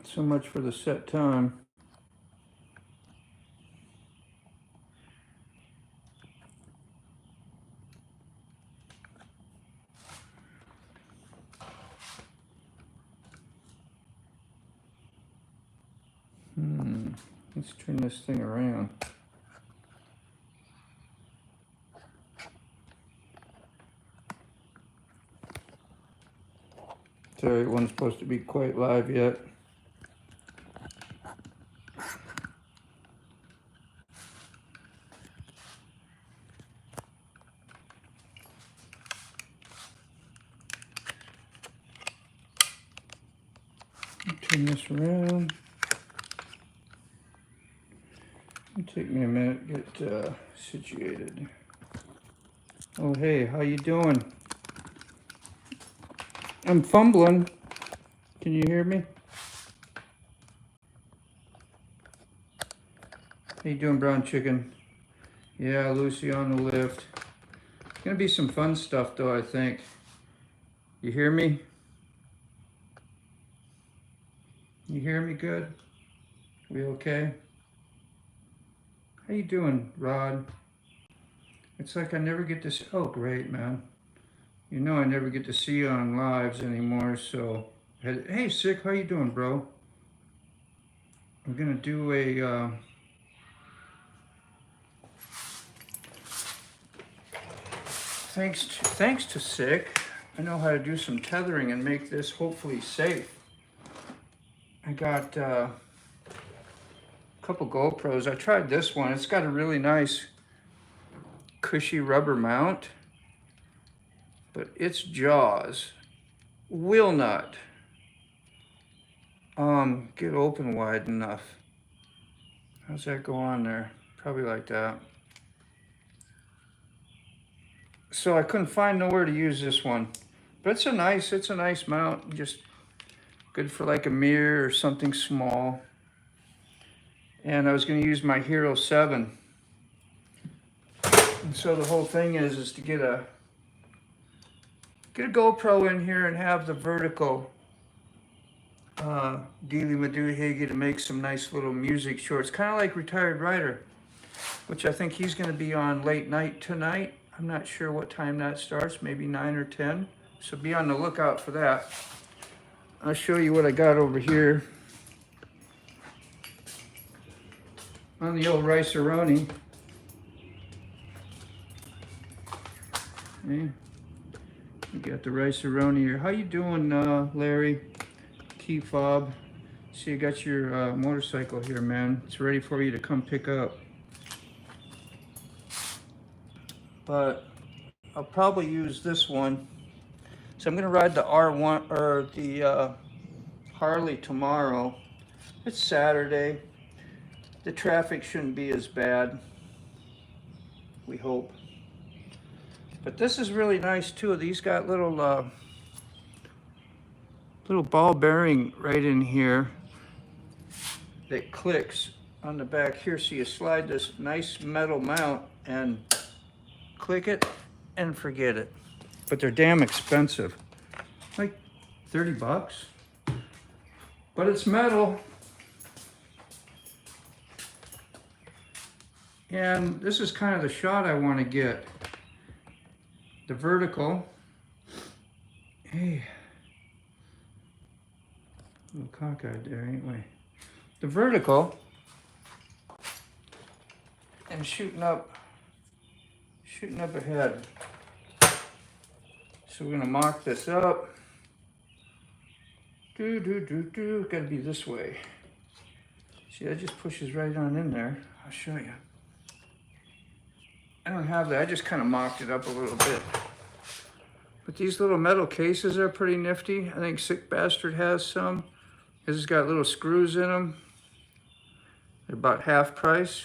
So much for the set time. Let's turn this thing around. Sorry, it wasn't supposed to be quite live yet. Turn this around. It'll take me a minute to get situated. Oh, hey, how you doing? I'm fumbling. Can you hear me? How you doing, brown chicken? Yeah, Lucy on the lift. Gonna be some fun stuff though, I think. You hear me? You hear me good? We okay? How you doing, Rod? It's like I never get to see, oh great, man. You know I never get to see you on lives anymore, so. Hey, Sick, how you doing, bro? I'm gonna do a, thanks to Sick, I know how to do some tethering and make this hopefully safe. I got a couple GoPros. I tried this one. It's got a really nice cushy rubber mount, but its jaws will not get open wide enough. How's that go on there? Probably like that. So I couldn't find nowhere to use this one, but it's a nice mount. Just good for like a mirror or something small. And I was going to use my Hero 7. And so the whole thing is to get a GoPro in here and have the vertical Dealy Maduhige to make some nice little music shorts, kind of like Retired Rider, which I think he's going to be on late night tonight. I'm not sure what time that starts, maybe 9 or 10. So be on the lookout for that. I'll show you what I got over here on the old Rice-A-Roni. Okay. We got the Rice-A-Roni here. How you doing, Larry? Key fob. See, you got your motorcycle here, man. It's ready for you to come pick up. But I'll probably use this one. So I'm gonna ride the R1 or the Harley tomorrow. It's Saturday. The traffic shouldn't be as bad, we hope. But this is really nice too. These got little ball bearing right in here that clicks on the back here. So you slide this nice metal mount and click it and forget it. But they're damn expensive, like 30 bucks. But it's metal. And this is kind of the shot I want to get. The vertical. Hey. A little cockeyed there, ain't we? The vertical. And shooting up ahead. So we're gonna mock this up. Gotta be this way. See, that just pushes right on in there. I'll show you. I don't have that, I just kind of mocked it up a little bit. But these little metal cases are pretty nifty. I think Sick Bastard has some. This has got little screws in them. They're about half price.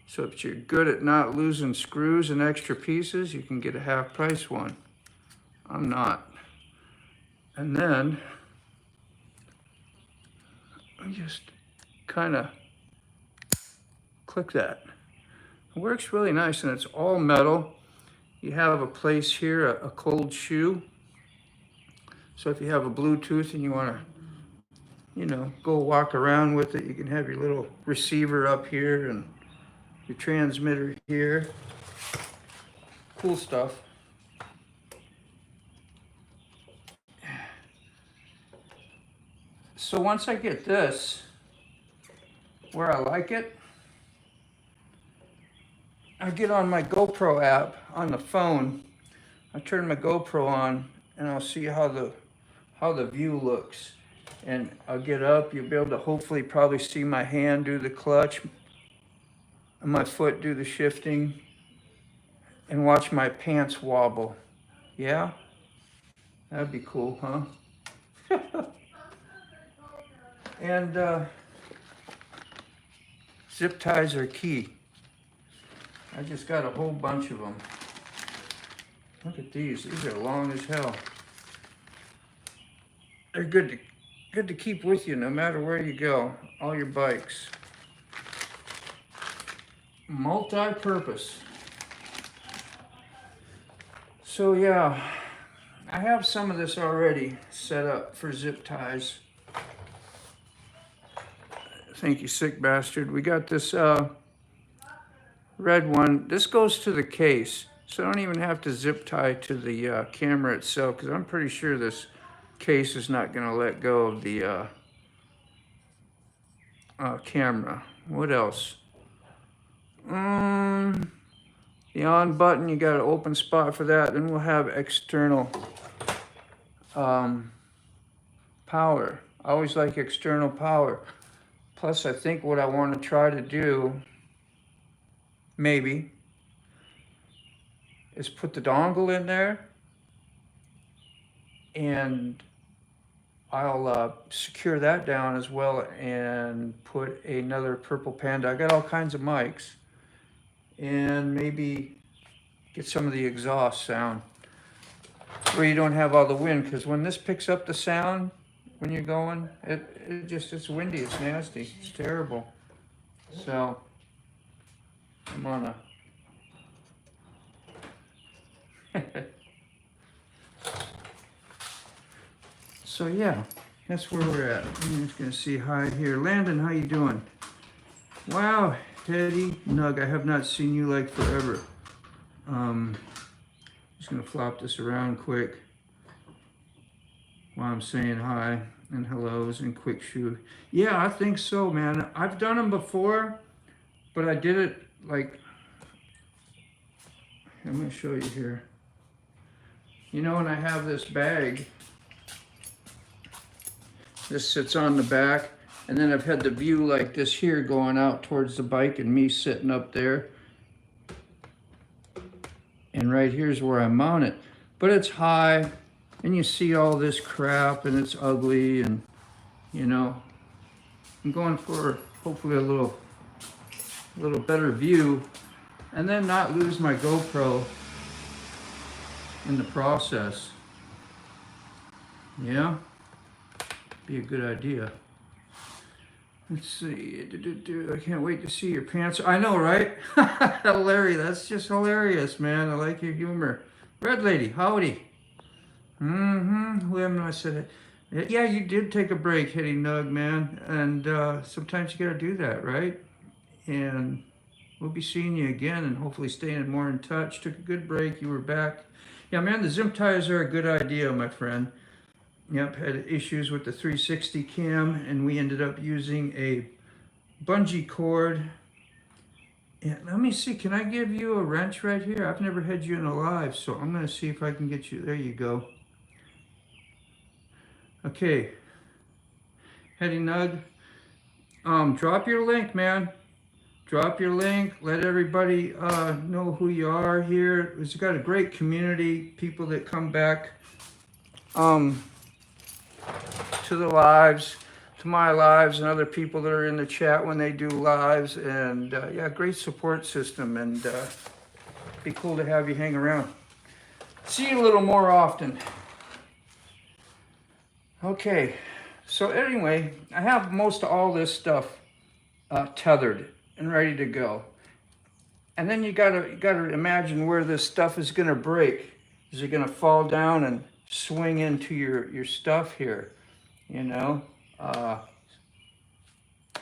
So if you're good at not losing screws and extra pieces, you can get a half price one. I'm not. And then I just kind of click that. It works really nice, and it's all metal. You have a place here, a cold shoe. So if you have a Bluetooth and you want to, you know, go walk around with it, you can have your little receiver up here and your transmitter here. Cool stuff. So once I get this where I like it, I get on my GoPro app on the phone. I turn my GoPro on and I'll see how the view looks. And I'll get up, you'll be able to hopefully probably see my hand do the clutch and my foot do the shifting and watch my pants wobble. Yeah? That'd be cool, huh? And zip ties are key. I just got a whole bunch of them. Look at these. These are long as hell. They're good to keep with you no matter where you go. All your bikes. Multi-purpose. So yeah, I have some of this already set up for zip ties. Thank you, sick bastard. We got this red one. This goes to the case, so I don't even have to zip tie to the camera itself, because I'm pretty sure this case is not going to let go of the camera. What else? The on button, you got an open spot for that. Then we'll have external power. I always like external power. Plus, I think what I want to try to do, maybe, is put the dongle in there, and I'll secure that down as well and put another Purple Panda. I got all kinds of mics, and maybe get some of the exhaust sound where you don't have all the wind, because when this picks up the sound when you're going, it's windy, it's nasty, it's terrible. So I'm on a so yeah, that's where we're at. I'm just gonna see hi here. Landon, how you doing? Wow, Teddy Nug, I have not seen you like forever. Just gonna flop this around quick while I'm saying hi and hellos and quick shoe. Yeah, I think so, man. I've done them before, but I did it like, I'm gonna show you here. You know, when I have this bag, this sits on the back, and then I've had the view like this here going out towards the bike and me sitting up there. And right here's where I mount it. But it's high, and you see all this crap, and it's ugly, and you know, I'm going for hopefully a little better view, and then not lose my GoPro in the process. Yeah, be a good idea. Let's see. I can't wait to see your pants. I know, right? Larry, that's just hilarious, man. I like your humor. Red Lady, howdy. Who am I said it? Yeah, you did take a break, Hitty Nug, man. And sometimes you gotta do that, right? And we'll be seeing you again and hopefully staying more in touch. Took a good break, you were back. Yeah, man, the zip ties are a good idea, my friend. Yep, had issues with the 360 cam, and we ended up using a bungee cord. And let me see, can I give you a wrench right here? I've never had you in a live, so I'm gonna see if I can get you. There you go. Okay, Hetty Nug, drop your link, man. Drop your link, let everybody know who you are here. We've got a great community, people that come back to the lives, to my lives, and other people that are in the chat when they do lives. And yeah, great support system, and be cool to have you hang around. See you a little more often. Okay, so anyway, I have most of all this stuff tethered and ready to go. And then you gotta imagine where this stuff is gonna break. Is it gonna fall down and swing into your stuff here, you know.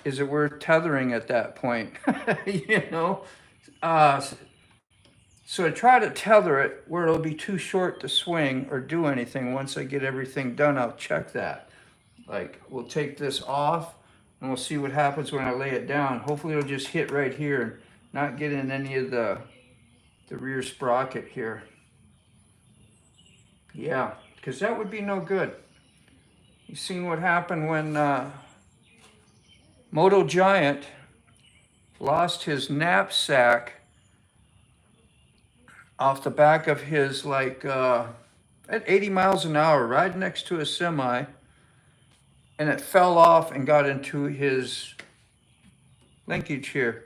Is it worth tethering at that point? You know. So I try to tether it where it'll be too short to swing or do anything. Once I get everything done, I'll check that. Like, we'll take this off and we'll see what happens when I lay it down. Hopefully it'll just hit right here and not get in any of the rear sprocket here. Yeah, because that would be no good. You seen what happened when Moto Giant lost his knapsack off the back of his, like, at 80 miles an hour, right next to a semi, and it fell off and got into his linkage here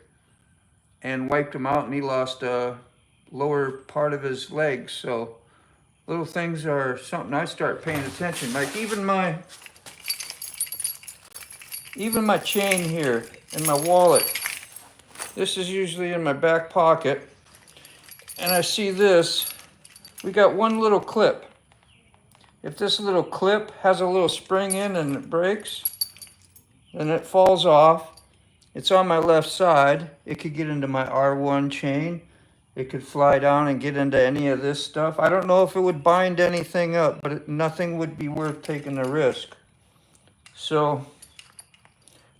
and wiped him out, and he lost a lower part of his leg. So little things are something I start paying attention. Like even my chain here in my wallet. This is usually in my back pocket. And I see this, we got one little clip. If this little clip has a little spring in and it breaks, then it falls off. It's on my left side. It could get into my R1 chain. It could fly down and get into any of this stuff. I don't know if it would bind anything up, but nothing would be worth taking the risk. So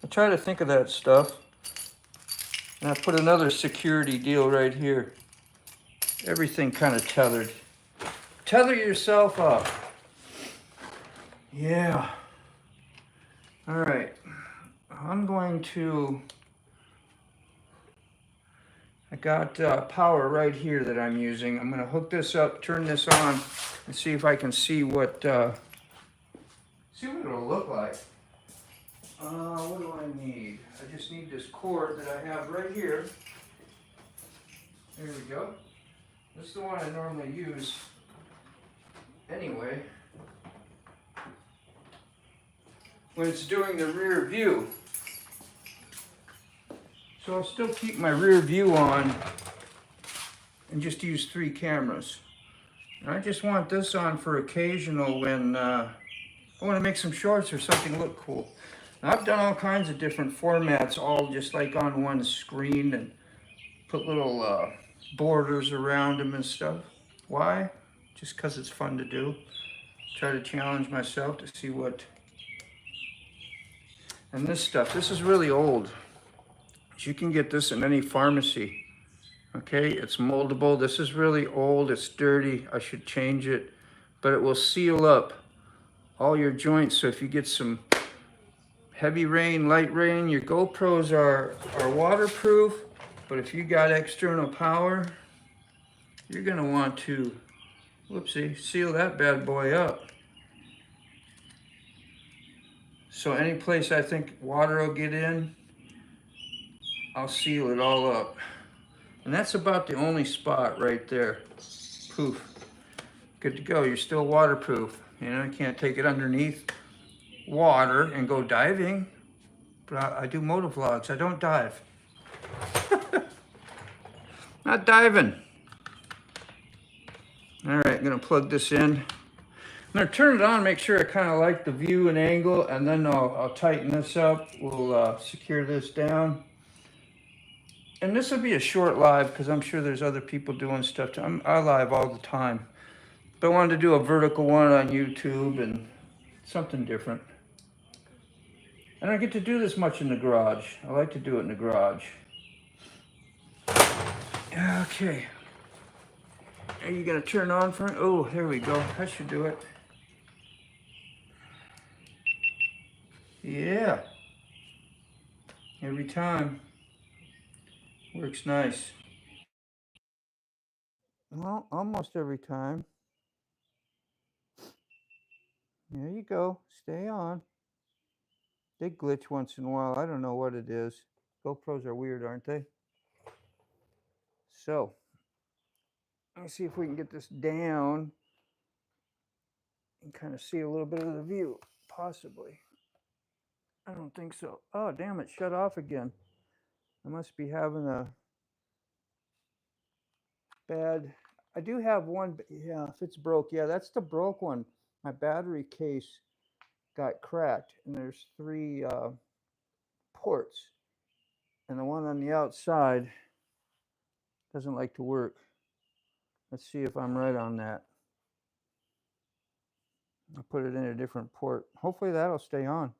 I try to think of that stuff. And I put another security deal right here. Everything kind of tethered. Tether yourself up. Yeah. All right. I'm going to, I got power right here that I'm using. I'm going to hook this up, turn this on, and see if I can see what it'll look like. What do I need? I just need this cord that I have right here. There we go. This is the one I normally use anyway when it's doing the rear view. So I'll still keep my rear view on and just use 3 cameras. And I just want this on for occasional when I want to make some shorts or something look cool. Now, I've done all kinds of different formats, all just like on one screen, and put little borders around them and stuff. Why? Just because it's fun to do. Try to challenge myself to see what. And this stuff, this is really old. You can get this in any pharmacy. Okay, it's moldable. This is really old. It's dirty. I should change it. But it will seal up all your joints. So if you get some heavy rain, light rain, your GoPros are waterproof. But if you got external power, you're going to want to, whoopsie, seal that bad boy up. So any place I think water will get in, I'll seal it all up. And that's about the only spot right there. Poof. Good to go. You're still waterproof. You know, you can't take it underneath water and go diving. But I do motovlogs. I don't dive. Not diving. All right, I'm going to plug this in. I'm going to turn it on, make sure I kind of like the view and angle, and then I'll tighten this up. We'll secure this down. And this will be a short live because I'm sure there's other people doing stuff too. I live all the time. But I wanted to do a vertical one on YouTube and something different. I don't get to do this much in the garage. I like to do it in the garage. Okay. Are you going to turn on for it? Oh, there we go. That should do it. Yeah. Every time. Works nice. Well, almost every time. There you go. Stay on. They glitch once in a while. I don't know what it is. GoPros are weird, aren't they? So, let me see if we can get this down and kind of see a little bit of the view. Possibly. I don't think so. Oh, damn it. Shut off again. I must be having a bad I do have one, yeah, if it's broke, yeah, that's the broke one. My battery case got cracked, and there's 3 ports, and the one on the outside doesn't like to work. Let's see if I'm right on that. I'll put it in a different port. Hopefully that'll stay on.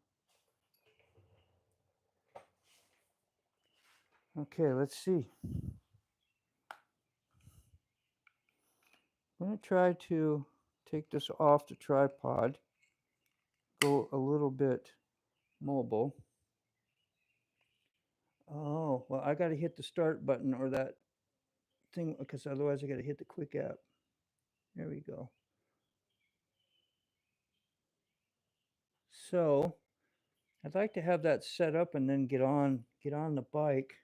Okay, let's see. I'm going to try to take this off the tripod, go a little bit mobile. Oh, well, I got to hit the start button or that thing, because otherwise I got to hit the quick app. There we go. So I'd like to have that set up and then get on the bike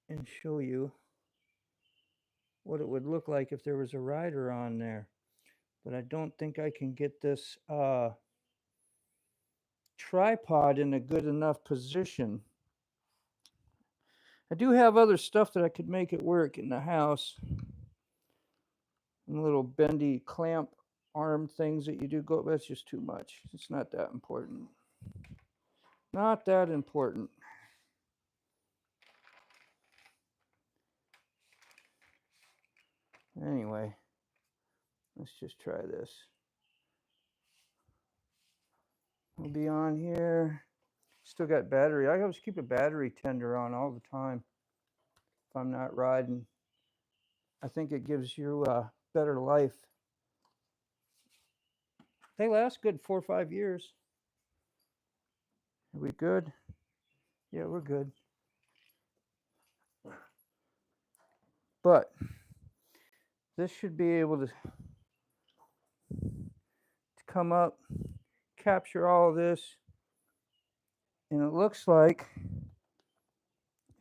and show you what it would look like if there was a rider on there. But I don't think I can get this tripod in a good enough position. I do have other stuff that I could make it work in the house. And little bendy clamp arm things that you do go, that's just too much. It's not that important. Not that important. Anyway, let's just try this. We'll be on here. Still got battery. I always keep a battery tender on all the time if I'm not riding. I think it gives you a better life. They last good 4 or 5 years. Are we good? Yeah, we're good. But this should be able to come up, capture all of this. And it looks like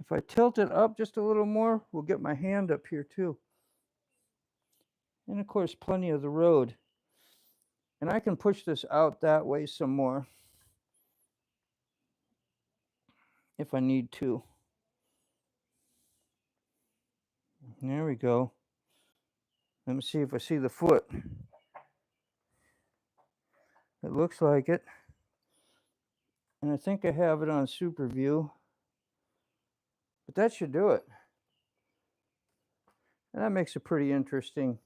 if I tilt it up just a little more, we'll get my hand up here too. And of course, plenty of the road. And I can push this out that way some more if I need to. There we go. Let me see if I see the foot. It looks like it. And I think I have it on super view. But that should do it. And that makes it pretty interesting.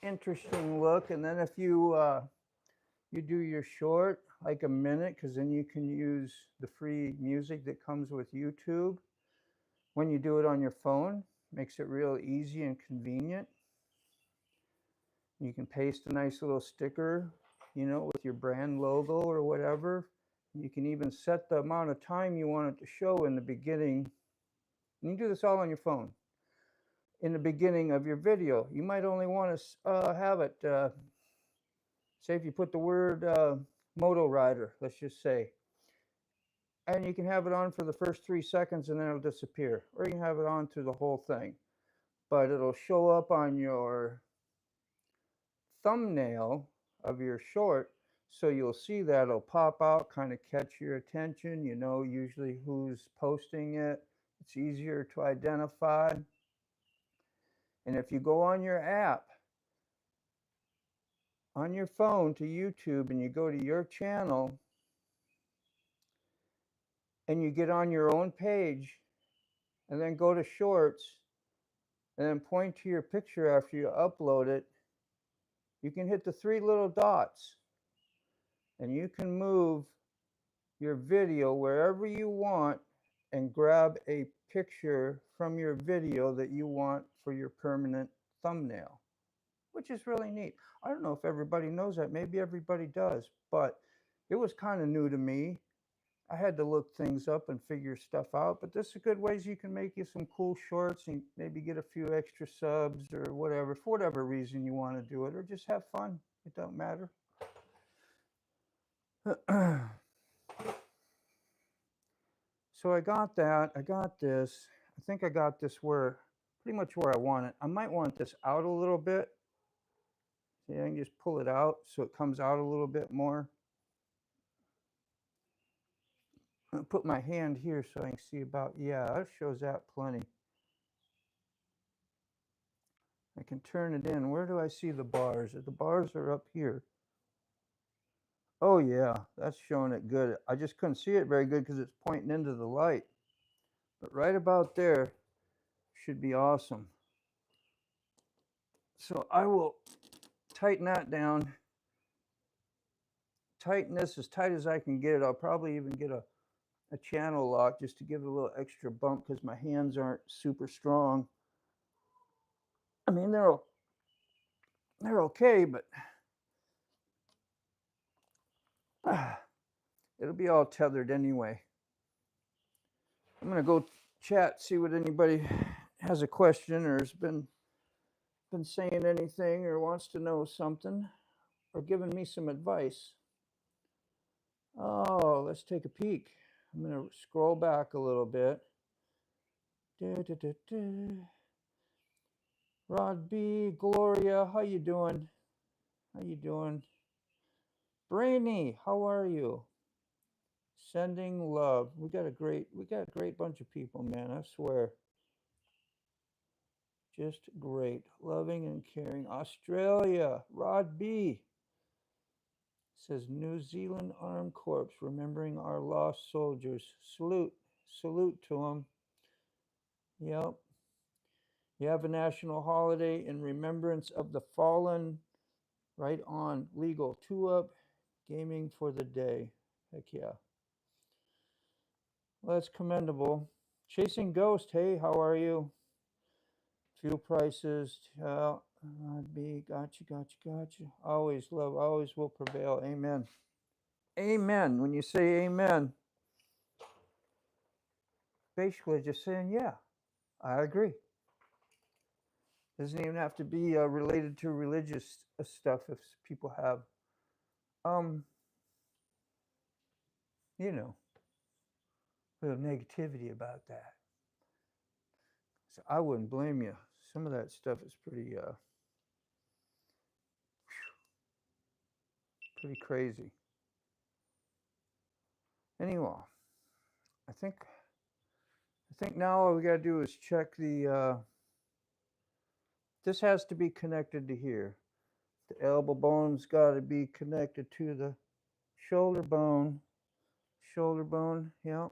Interesting look. And then if you do your short, like a minute, because then you can use the free music that comes with YouTube. When you do it on your phone, makes it real easy and convenient. You can paste a nice little sticker, with your brand logo or whatever. You can even set the amount of time you want it to show in the beginning. And you can do this all on your phone. In the beginning of your video, you might only want to have it, say if you put the word moto rider, let's just say, and you can have it on for the first 3 seconds and then it'll disappear. Or you can have it on through the whole thing. But it'll show up on your thumbnail of your short, so you'll see that it'll pop out, kind of catch your attention. You know usually who's posting it. It's easier to identify. And if you go on your app, on your phone to YouTube, and you go to your channel, and you get on your own page, and then go to shorts, and then point to your picture after you upload it, you can hit the 3 little dots, and you can move your video wherever you want and grab a picture from your video that you want for your permanent thumbnail, which is really neat. I don't know if everybody knows that. Maybe everybody does, but it was kind of new to me. I had to look things up and figure stuff out, but this is good ways you can make you some cool shorts and maybe get a few extra subs or whatever, for whatever reason you want to do it, or just have fun. It don't matter. So I got that. I got this. I think I got this pretty much where I want it. I might want this out a little bit. See, I can just pull it out so it comes out a little bit more. I'll put my hand here so I can see about, yeah, that shows that plenty. I can turn it in. Where do I see the bars? The bars are up here. Oh yeah, that's showing it good. I just couldn't see it very good because it's pointing into the light. But right about there should be awesome. So I will tighten that down. Tighten this as tight as I can get it. I'll probably even get a channel lock just to give it a little extra bump because my hands aren't super strong. I mean, they're okay, but it'll be all tethered anyway. I'm gonna go chat, see what anybody has a question or has been saying anything or wants to know something or giving me some advice. Oh, let's take a peek. I'm gonna scroll back a little bit. Rod B, Gloria, how you doing? How you doing? Brainy, how are you? Sending love. We got a great bunch of people, man. I swear. Just great. Loving and caring. Australia, Rod B says New Zealand Armed Corps, remembering our lost soldiers. Salute to them. Yep. You have a national holiday in remembrance of the fallen. Right on. Legal. 2 up. Gaming for the day. Heck yeah. Well, that's commendable. Chasing Ghost. Hey, how are you? Fuel prices. B. Gotcha. Always love. Always will prevail. Amen. Amen. When you say amen, basically just saying, yeah, I agree. Doesn't even have to be related to religious stuff if people have, you know, a little negativity about that. So I wouldn't blame you. Some of that stuff is pretty crazy. Anyway, I think now all we gotta do is check the. This has to be connected to here. The elbow bone's got to be connected to the shoulder bone. Shoulder bone, yeah.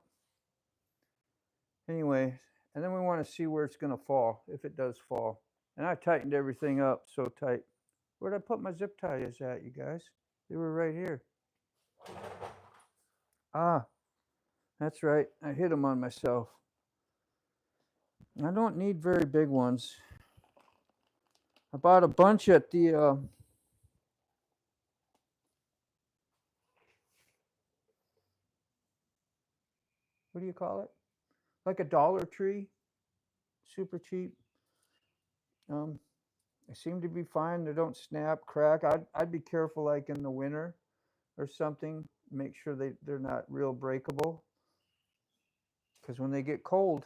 Anyway, and then we want to see where it's going to fall, if it does fall. And I tightened everything up so tight. Where'd I put my zip ties at, you guys? They were right here. Ah, that's right. I hit them on myself. I don't need very big ones. I bought a bunch at the what do you call it? Like a Dollar Tree, super cheap. They seem to be fine. They don't snap, crack. I'd be careful, like in the winter or something. Make sure they're not real breakable, because when they get cold,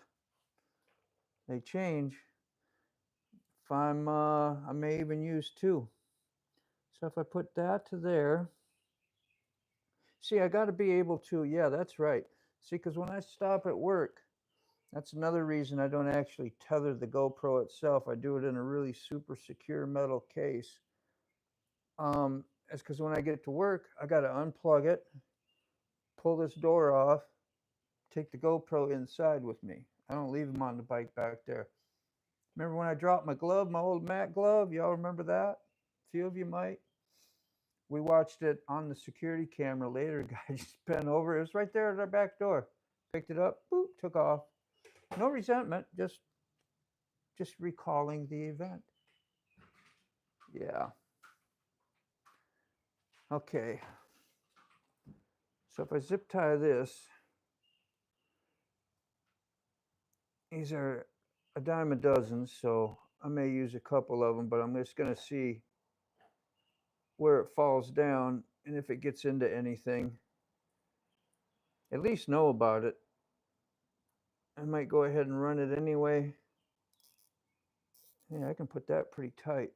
they change. If I may even use 2. So if I put that to there, see, I got to be able to. Yeah, that's right. See, because when I stop at work, that's another reason I don't actually tether the GoPro itself. I do it in a really super secure metal case. It's because when I get to work, I got to unplug it, pull this door off, take the GoPro inside with me. I don't leave them on the bike back there. Remember when I dropped my glove, my old Mac glove? Y'all remember that? A few of you might. We watched it on the security camera later. Guy just bent over. It was right there at our back door. Picked it up, boop, took off. No resentment, just recalling the event. Yeah. Okay. So if I zip tie this, these are a dime a dozen, so I may use a couple of them, but I'm just going to see where it falls down, and if it gets into anything, at least know about it. I might go ahead and run it anyway. Yeah, I can put that pretty tight.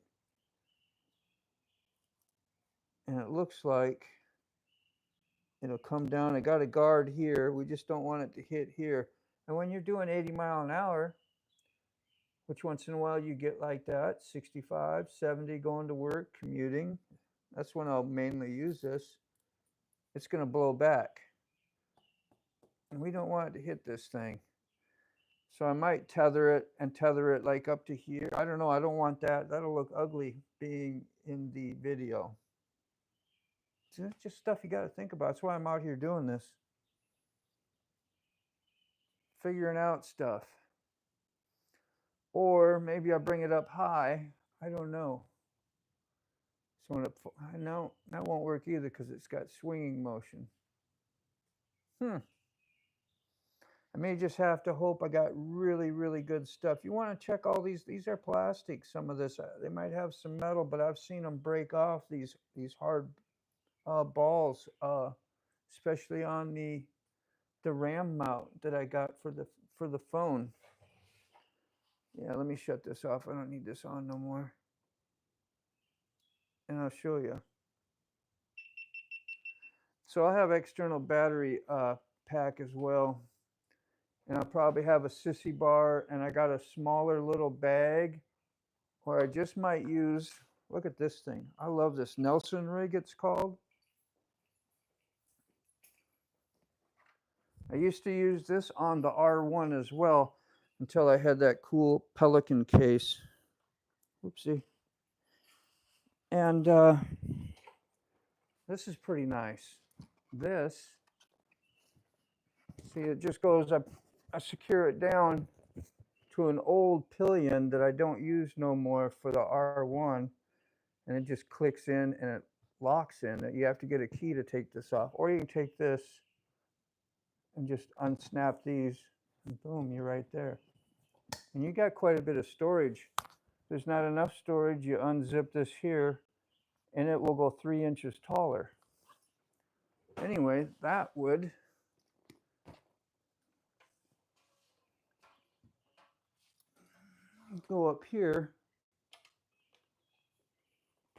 And it looks like It'll come down. I got a guard here. We just don't want it to hit here. And when you're doing 80 mile an hour, which once in a while you get like that, 65, 70 going to work, commuting, that's when I'll mainly use this. It's going to blow back. And we don't want it to hit this thing. So I might tether it like up to here. I don't know. I don't want that. That'll look ugly being in the video. So it's just stuff you got to think about. That's why I'm out here doing this. Figuring out stuff. Or maybe I bring it up high. I don't know. So no, that won't work either because it's got swinging motion. I may just have to hope I got really, really good stuff. You want to check all these. These are plastic. Some of this, they might have some metal, but I've seen them break off these hard balls, especially on the RAM mount that I got for the phone. Yeah, let me shut this off. I don't need this on no more. And I'll show you. So I'll have external battery pack as well. And I'll probably have a sissy bar, and I got a smaller little bag where I just might use, look at this thing. I love this Nelson rig, it's called. I used to use this on the R1 as well until I had that cool Pelican case. Whoopsie. And this is pretty nice. This, see, it just goes up. I secure it down to an old pillion that I don't use no more for the R1, and it just clicks in and it locks in. You have to get a key to take this off, or you can take this and just unsnap these, and boom, you're right there. And you got quite a bit of storage. If there's not enough storage, you unzip this here, and it will go 3 inches taller. Anyway, that would go up here.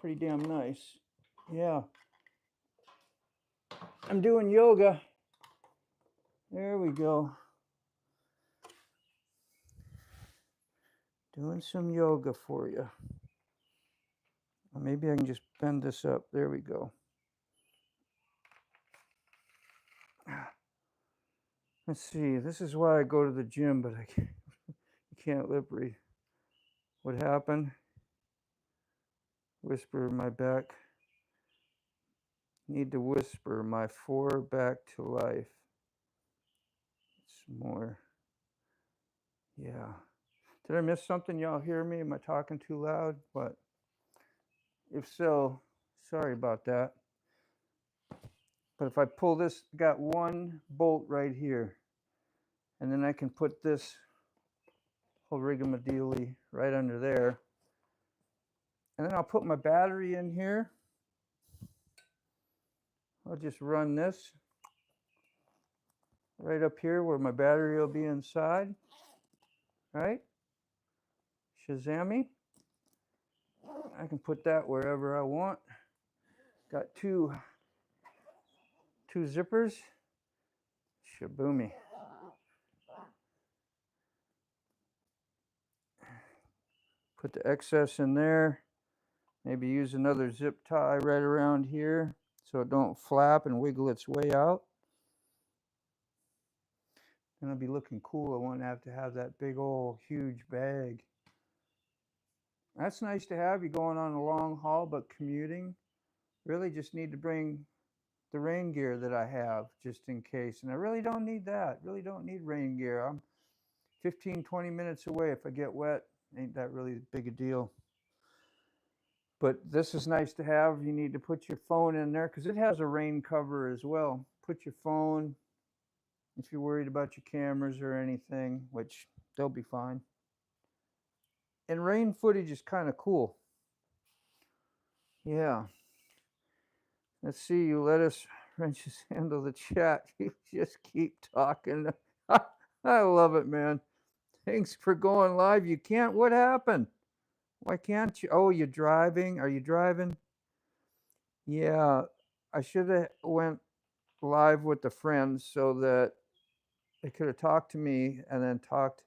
Pretty damn nice. Yeah. I'm doing yoga. There we go. Doing some yoga for you. Or maybe I can just bend this up. There we go. Let's see. This is why I go to the gym, but I can't lip read. What happened? Whisper my back. Need to whisper my 4 back to life. Some more. Yeah. Did I miss something? Y'all hear me? Am I talking too loud? What? If so, sorry about that. But if I pull this, got one bolt right here. And then I can put this whole rigamadili right under there. And then I'll put my battery in here. I'll just run this right up here where my battery will be inside. Right? Shazammy. I can put that wherever I want. Got two zippers. Shaboomy. Put the excess in there. Maybe use another zip tie right around here so it don't flap and wiggle its way out. And it'll be looking cool. I won't have to have that big old huge bag. That's nice to have. You're going on a long haul, but commuting. Really just need to bring the rain gear that I have just in case. And I really don't need that. Really don't need rain gear. I'm 15, 20 minutes away. If I get wet, ain't that really big a deal. But this is nice to have. You need to put your phone in there because it has a rain cover as well. Put your phone if you're worried about your cameras or anything, which they'll be fine. And rain footage is kind of cool. Yeah. Let's see, you let us wrenches handle the chat. You just keep talking. I love it, man. Thanks for going live. You can't. What happened? Why can't you? Oh, you're driving. Are you driving? Yeah, I should have went live with the friends so that they could have talked to me and then talked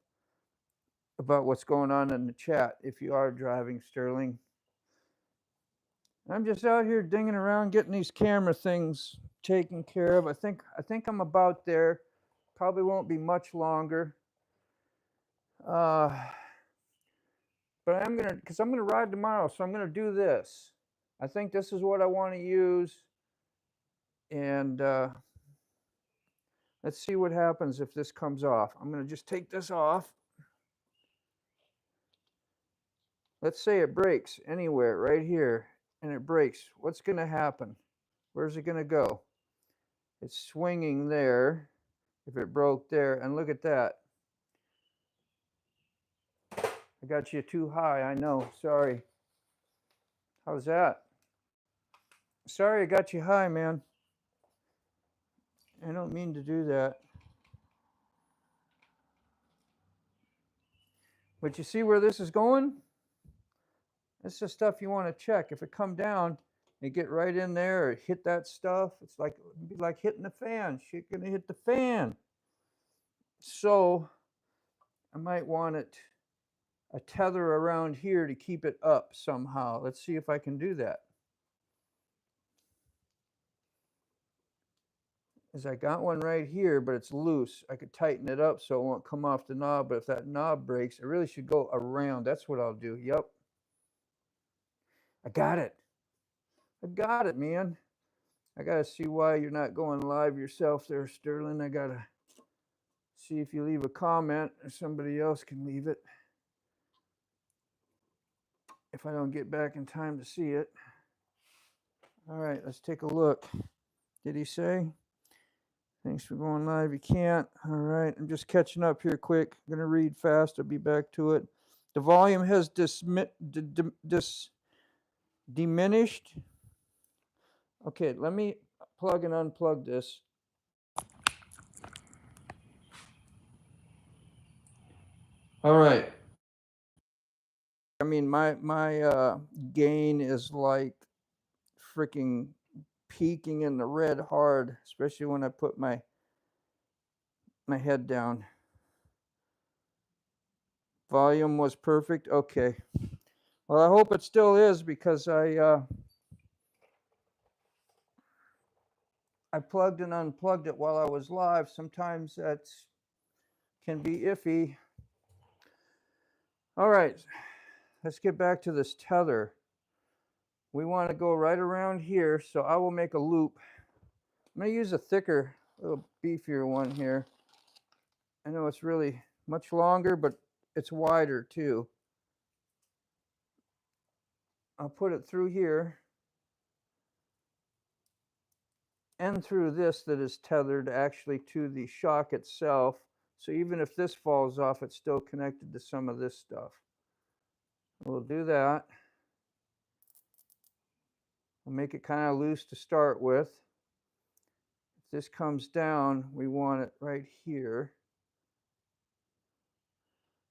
about what's going on in the chat if you are driving, Sterling. I'm just out here dinging around getting these camera things taken care of. I think I'm about there. Probably won't be much longer. But I'm gonna ride tomorrow, so I'm gonna do this. I think this is what I want to use, and let's see what happens if this comes off. I'm gonna just take this off. Let's say it breaks anywhere right here, and it breaks. What's gonna happen? Where's it gonna go? It's swinging there. If it broke there, and look at that. I got you too high, I know. Sorry. How's that? Sorry I got you high, man. I don't mean to do that. But you see where this is going? This is the stuff you want to check. If it come down, you get right in there or hit that stuff. It's like it'd be like hitting the fan. Shit gonna hit the fan. So I might want it a tether around here to keep it up somehow. Let's see if I can do that. Is I got one right here, but it's loose. I could tighten it up so it won't come off the knob, but if that knob breaks, it really should go around. That's what I'll do. Yep. I got it. I got it, man. I got to see why you're not going live yourself there, Sterling. I got to see if you leave a comment or somebody else can leave it. If I don't get back in time to see it. All right, let's take a look. Did he say? Thanks for going live. You can't. All right, I'm just catching up here quick. I'm going to read fast. I'll be back to it. The volume has diminished. Okay, let me plug and unplug this. All right. I mean, my gain is like freaking peaking in the red hard, especially when I put my head down. Volume was perfect. Okay. Well, I hope it still is because I plugged and unplugged it while I was live. Sometimes that can be iffy. All right. Let's get back to this tether. We want to go right around here, so I will make a loop. I'm going to use a thicker, little beefier one here. I know it's really much longer, but it's wider too. I'll put it through here and through this that is tethered actually to the shock itself. So even if this falls off, it's still connected to some of this stuff. We'll do that. We'll make it kind of loose to start with. If this comes down, we want it right here.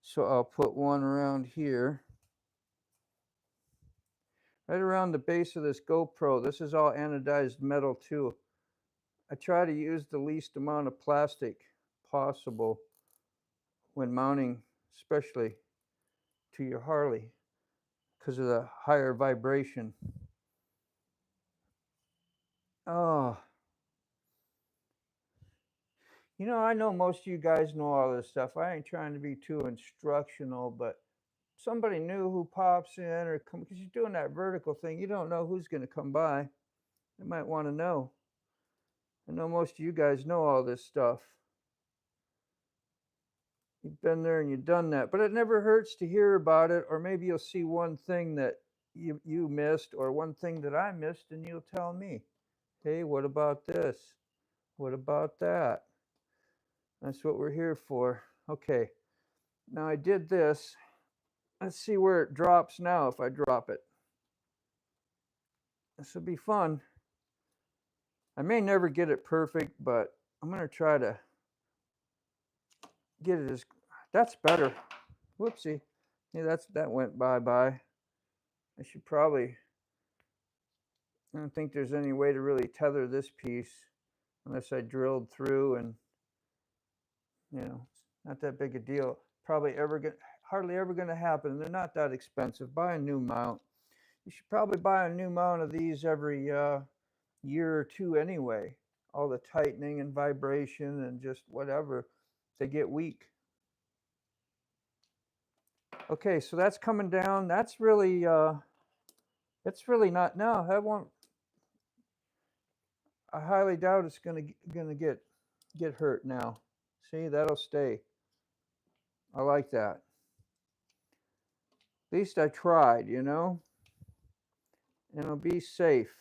So I'll put one around here. Right around the base of this GoPro. This is all anodized metal too. I try to use the least amount of plastic possible when mounting, especially to your Harley, because of the higher vibration. Oh. You know, I know most of you guys know all this stuff. I ain't trying to be too instructional, but somebody new who pops in or come, because you're doing that vertical thing, you don't know who's going to come by. They might want to know. I know most of you guys know all this stuff. You've been there and you've done that, but it never hurts to hear about it, or maybe you'll see one thing that you missed or one thing that I missed and you'll tell me, hey, what about this? What about that? That's what we're here for. Okay, now I did this. Let's see where it drops now if I drop it. This will be fun. I may never get it perfect, but I'm going to try to get it as... That's better. Whoopsie. Yeah, that went bye-bye. I should probably... I don't think there's any way to really tether this piece. unless I drilled through, and you know, not that big a deal. Hardly ever gonna happen. They're not that expensive. Buy a new mount. You should probably buy a new mount of these every year or two anyway. All the tightening and vibration and just whatever, they get weak. Okay, so that's coming down. That's really not, no, that won't, I highly doubt it's gonna get hurt now. See, that'll stay. I like that. At least I tried, you know, and it'll be safe.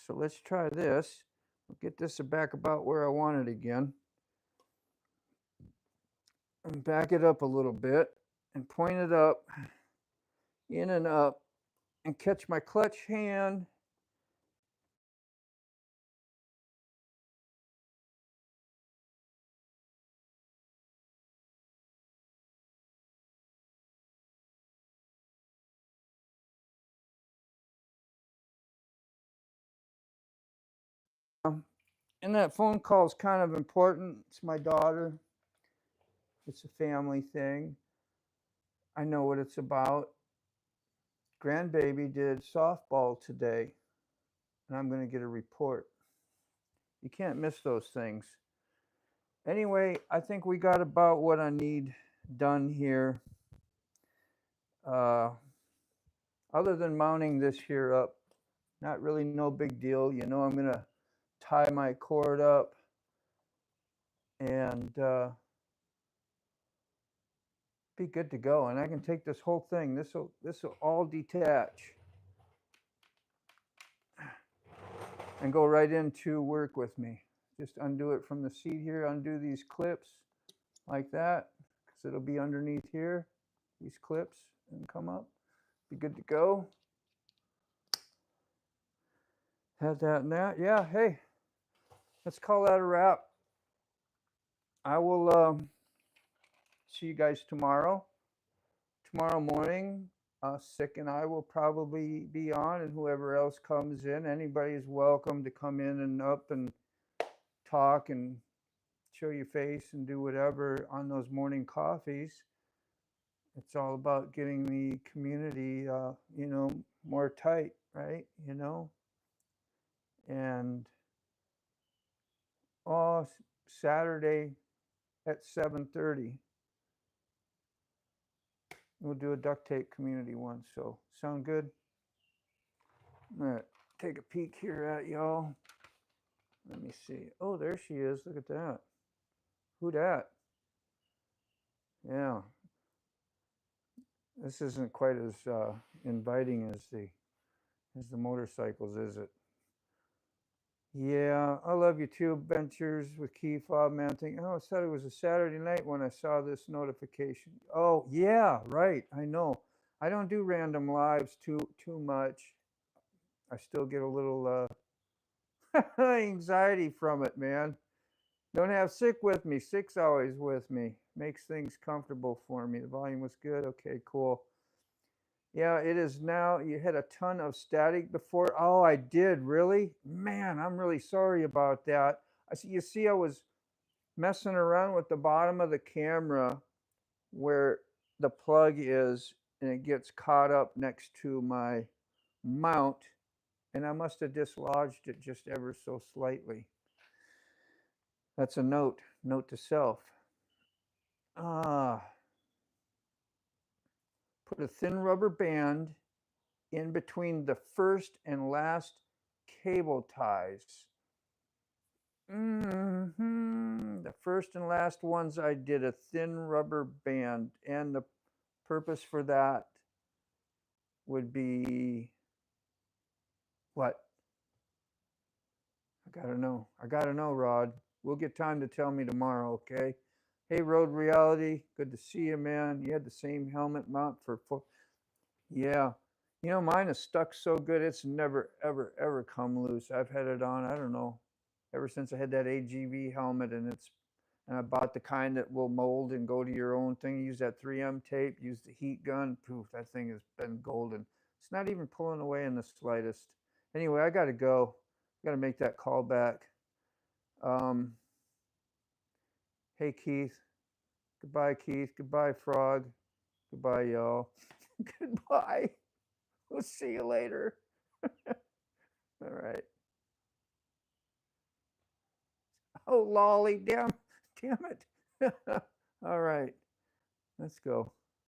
So let's try this. We'll get this back about where I want it again. And back it up a little bit and point it up, in and up, and catch my clutch hand. And that phone call is kind of important. It's my daughter. It's a family thing. I know what it's about. Grandbaby did softball today, and I'm going to get a report. You can't miss those things. Anyway, I think we got about what I need done here. Other than mounting this here up, not really no big deal. You know, I'm going to tie my cord up and be good to go. And I can take this whole thing. This will all detach and go right into work with me. Just undo it from the seat here, undo these clips like that, because it'll be underneath here, these clips, and come up. Be good to go. Have that and that. Yeah, hey, let's call that a wrap. I will see you guys tomorrow. Tomorrow morning, Sick and I will probably be on, and whoever else comes in. Anybody is welcome to come in and up and talk and show your face and do whatever on those morning coffees. It's all about getting the community, you know, more tight, right? You know, and Saturday at 7:30, we'll do a duct tape community one. So sound good? I'm gonna take a peek here at y'all. Let me see. Oh, there she is. Look at that. Who dat? Yeah. This isn't quite as inviting as the motorcycles, is it? Yeah, I love you too. Ventures with key fob mounting. Oh, I thought it was a Saturday night when I saw this notification. Oh, yeah, right. I know. I don't do random lives too much. I still get a little anxiety from it, man. Don't have Sick with me. Sick's always with me. Makes things comfortable for me. The volume was good. Okay, cool. Yeah, it is now. You had a ton of static before. Oh, I did, really? Man, I'm really sorry about that. You see, I was messing around with the bottom of the camera where the plug is, and it gets caught up next to my mount, and I must have dislodged it just ever so slightly. That's a note to self. Put a thin rubber band in between the first and last cable ties. The first and last ones, I did a thin rubber band, and the purpose for that would be what? I gotta know, Rod. We'll get time to tell me tomorrow, okay? Hey, Road Reality, good to see you, man. You had the same helmet mount for yeah. You know, mine is stuck so good, it's never, ever, ever come loose. I've had it on, I don't know, ever since I had that AGV helmet, and I bought the kind that will mold and go to your own thing. Use that 3M tape, use the heat gun. Poof, that thing has been golden. It's not even pulling away in the slightest. Anyway, I got to go. I got to make that call back. Hey, Keith. Goodbye, Keith. Goodbye, Frog. Goodbye, y'all. Goodbye. We'll see you later. All right. Oh, lolly. Damn it. All right. Let's go.